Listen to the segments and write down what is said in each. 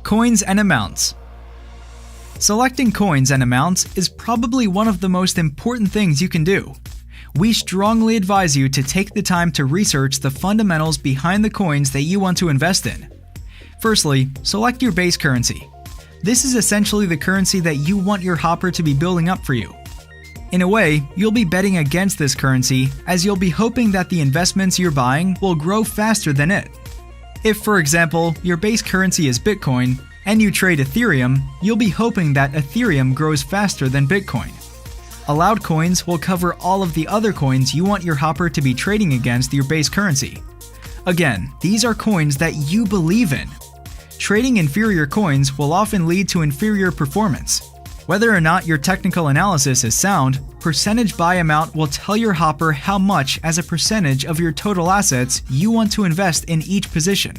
Coins and amounts. Selecting coins and amounts is probably one of the most important things you can do. We strongly advise you to take the time to research the fundamentals behind the coins that you want to invest in. Firstly, select your base currency. This is essentially the currency that you want your hopper to be building up for you. In a way, you'll be betting against this currency as you'll be hoping that the investments you're buying will grow faster than it. If, for example, your base currency is Bitcoin and you trade Ethereum, you'll be hoping that Ethereum grows faster than Bitcoin. Allowed coins will cover all of the other coins you want your hopper to be trading against your base currency. Again, these are coins that you believe in. Trading inferior coins will often lead to inferior performance. Whether or not your technical analysis is sound, percentage buy amount will tell your hopper how much as a percentage of your total assets you want to invest in each position.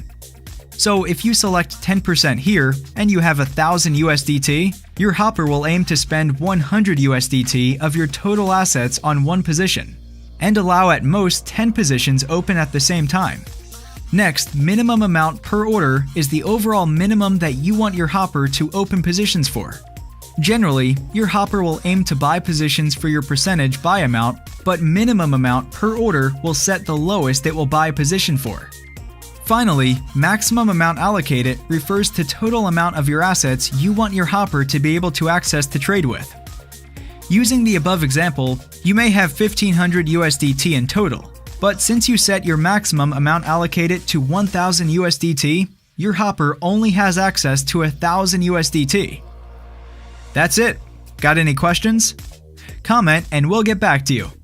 So if you select 10% here and you have 1,000 USDT, your hopper will aim to spend 100 USDT of your total assets on one position, and allow at most 10 positions open at the same time. Next, minimum amount per order is the overall minimum that you want your hopper to open positions for. Generally, your hopper will aim to buy positions for your percentage buy amount, but minimum amount per order will set the lowest it will buy a position for. Finally, maximum amount allocated refers to total amount of your assets you want your hopper to be able to access to trade with. Using the above example, you may have 1,500 USDT in total, but since you set your maximum amount allocated to 1,000 USDT, your hopper only has access to 1,000 USDT. That's it. Got any questions? Comment and we'll get back to you.